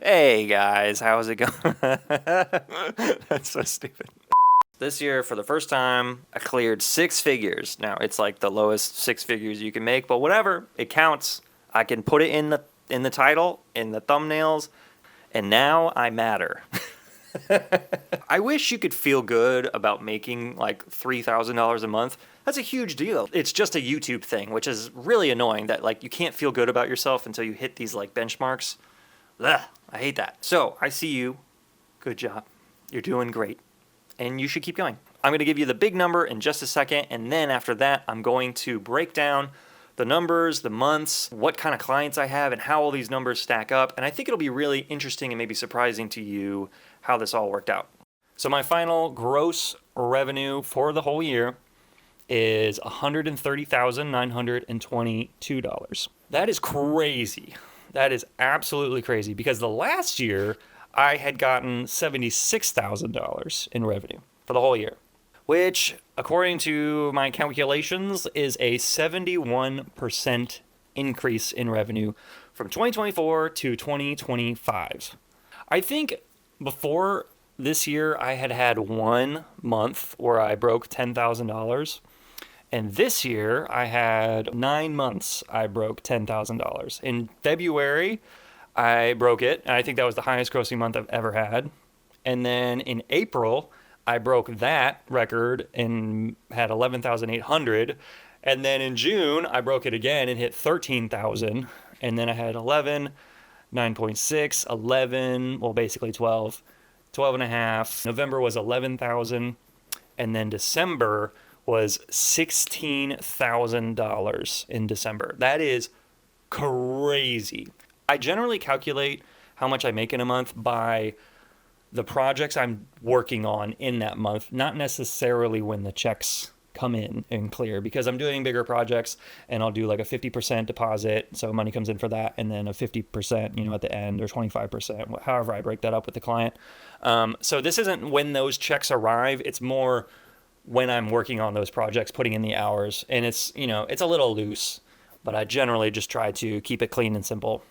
Hey guys, how's it going? That's so stupid. This year, for the first time, I cleared 6 figures. Now, it's like the lowest 6 figures you can make, but whatever, it counts. I can put it in the title, in the thumbnails, and now I matter. I wish you could feel good about making like $3,000 a month. That's a huge deal. It's just a YouTube thing, which is really annoying that like you can't feel good about yourself until you hit these like benchmarks. Ugh, I hate that. So I see you. Good job. You're doing great. And you should keep going. I'm going to give you the big number in just a second. And then after that, I'm going to break down the numbers, the months, what kind of clients I have, and how all these numbers stack up. And I think it'll be really interesting and maybe surprising to you how this all worked out. So my final gross revenue for the whole year is $130,922. That is crazy. That is absolutely crazy because the last year I had gotten $76,000 in revenue for the whole year, which, according to my calculations, is a 71% increase in revenue from 2024 to 2025. I think before this year, I had 1 month where I broke $10,000. And this year, I had 9 months I broke $10,000. In February, I broke it. And I think that was the highest grossing month I've ever had. And then in April, I broke that record and had 11,800. And then in June, I broke it again and hit 13,000. And then I had 11, 9.6, 11, well, basically 12, 12 and a half. November was 11,000. And then December was $16,000 in December. That is crazy. I generally calculate how much I make in a month by the projects I'm working on in that month, not necessarily when the checks come in and clear, because I'm doing bigger projects and I'll do like a 50% deposit, so money comes in for that, and then a 50%, at the end, or 25%, however I break that up with the client. So this isn't when those checks arrive, it's more when I'm working on those projects, putting in the hours, and it's a little loose, but I generally just try to keep it clean and simple.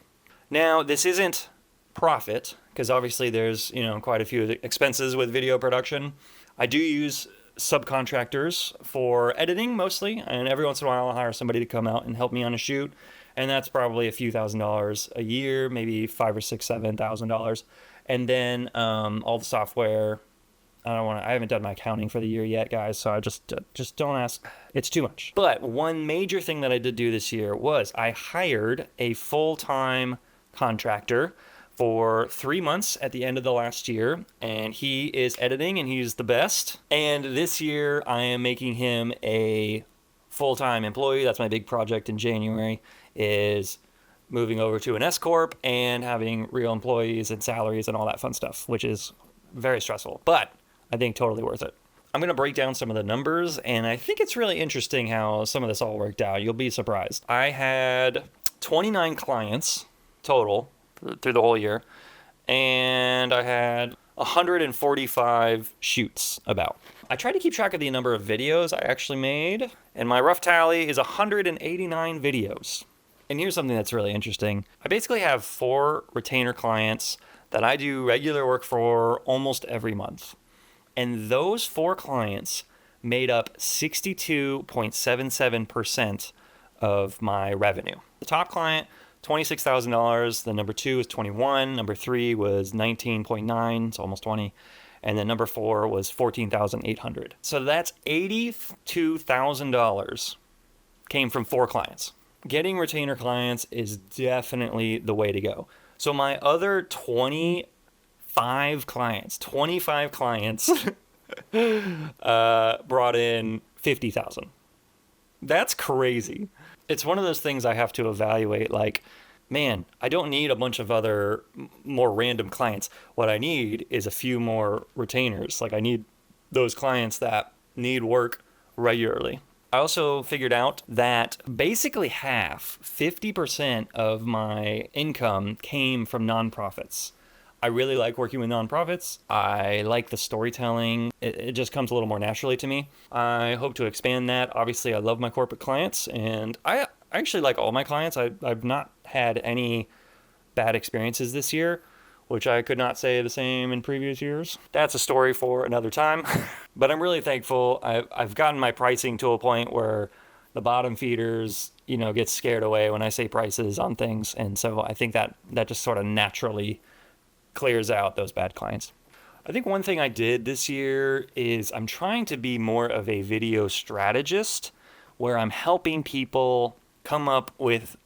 Now, this isn't profit, because obviously there's, quite a few expenses with video production. I do use subcontractors for editing mostly, and every once in a while I'll hire somebody to come out and help me on a shoot, and that's probably a few $1,000s a year, maybe $5,000 or $6,000, $7,000. And then all the software. I haven't done my accounting for the year yet, guys, so I just don't ask. It's too much. But one major thing that I did do this year was I hired a full-time contractor for 3 months at the end of the last year, and he is editing, and he's the best. And this year, I am making him a full-time employee. That's my big project in January, is moving over to an S-Corp and having real employees and salaries and all that fun stuff, which is very stressful. But I think totally worth it. I'm going to break down some of the numbers, and I think it's really interesting how some of this all worked out. You'll be surprised. I had 29 clients total through the whole year, and I had 145 shoots about. I tried to keep track of the number of videos I actually made, and my rough tally is 189 videos. And here's something that's really interesting. I basically have 4 retainer clients that I do regular work for almost every month. And those 4 clients made up 62.77% of my revenue. The top client, $26,000. The number 2 is 21. Number 3 was 19.9, it's almost 20. And then number 4 was 14,800. So that's $82,000 came from 4 clients. Getting retainer clients is definitely the way to go. So my other 25 clients brought in 50,000. That's crazy. It's one of those things I have to evaluate, like, man, I don't need a bunch of other more random clients. What I need is a few more retainers. Like, I need those clients that need work regularly. I also figured out that basically 50% of my income came from nonprofits. I really like working with nonprofits. I like the storytelling. It just comes a little more naturally to me. I hope to expand that. Obviously, I love my corporate clients, and I actually like all my clients. I've not had any bad experiences this year which I could not say the same in previous years. That's a story for another time. But I'm really thankful. I've gotten my pricing to a point where the bottom feeders, get scared away when I say prices on things. And so I think that just sort of naturally clears out those bad clients. I think one thing I did this year is I'm trying to be more of a video strategist where I'm helping people come up with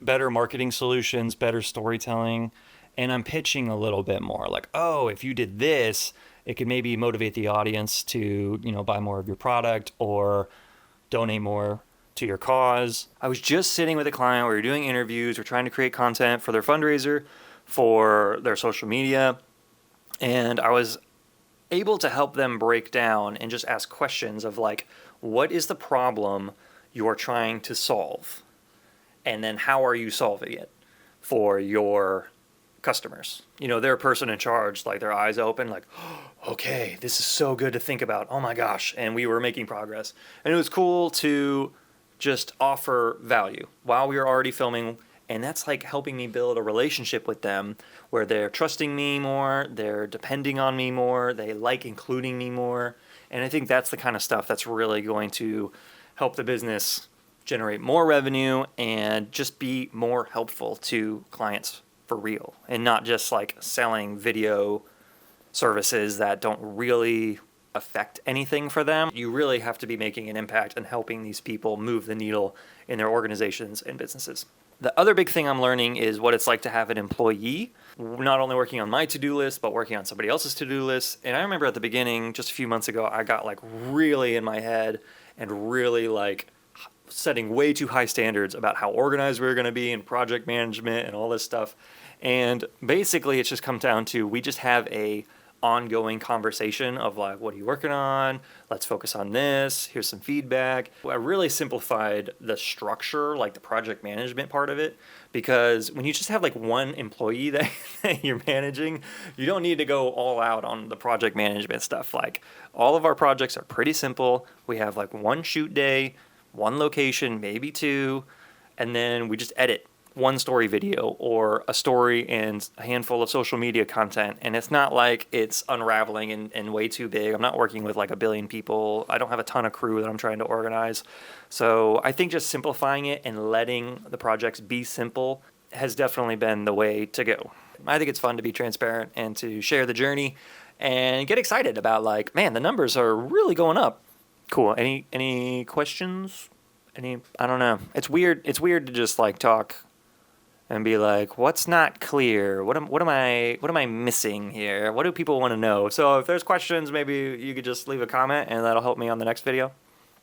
better marketing solutions, better storytelling, and I'm pitching a little bit more like, oh, if you did this, it could maybe motivate the audience to, buy more of your product or donate more to your cause. I was just sitting with a client, we were doing interviews, we're trying to create content for their fundraiser, for their social media, and I was able to help them break down and just ask questions of like, what is the problem you're trying to solve? And then how are you solving it for your customers? They're a person in charge, like their eyes open, like, oh, okay, this is so good to think about. Oh my gosh. And we were making progress. And it was cool to just offer value while we were already filming. And that's like helping me build a relationship with them where they're trusting me more, they're depending on me more, they like including me more. And I think that's the kind of stuff that's really going to help the business generate more revenue and just be more helpful to clients for real, and not just like selling video services that don't really affect anything for them. You really have to be making an impact and helping these people move the needle in their organizations and businesses. The other big thing I'm learning is what it's like to have an employee, not only working on my to-do list, but working on somebody else's to-do list. And I remember at the beginning, just a few months ago, I got like really in my head and really like setting way too high standards about how organized we were going to be in project management and all this stuff. And basically it's just come down to, we just have a ongoing conversation of like, what are you working on? Let's focus on this. Here's some feedback. I really simplified the structure, like the project management part of it, because when you just have like one employee that you're managing, you don't need to go all out on the project management stuff. Like all of our projects are pretty simple. We have like one shoot day, one location, maybe two, and then we just edit one story video or a story and a handful of social media content. And it's not like it's unraveling and way too big. I'm not working with like a billion people. I don't have a ton of crew that I'm trying to organize. So I think just simplifying it and letting the projects be simple has definitely been the way to go. I think it's fun to be transparent and to share the journey and get excited about like, man, the numbers are really going up. Cool. Any questions? I don't know. It's weird to just like talk and be like, what's not clear? What am I missing here? What do people want to know? So if there's questions, maybe you could just leave a comment and that'll help me on the next video.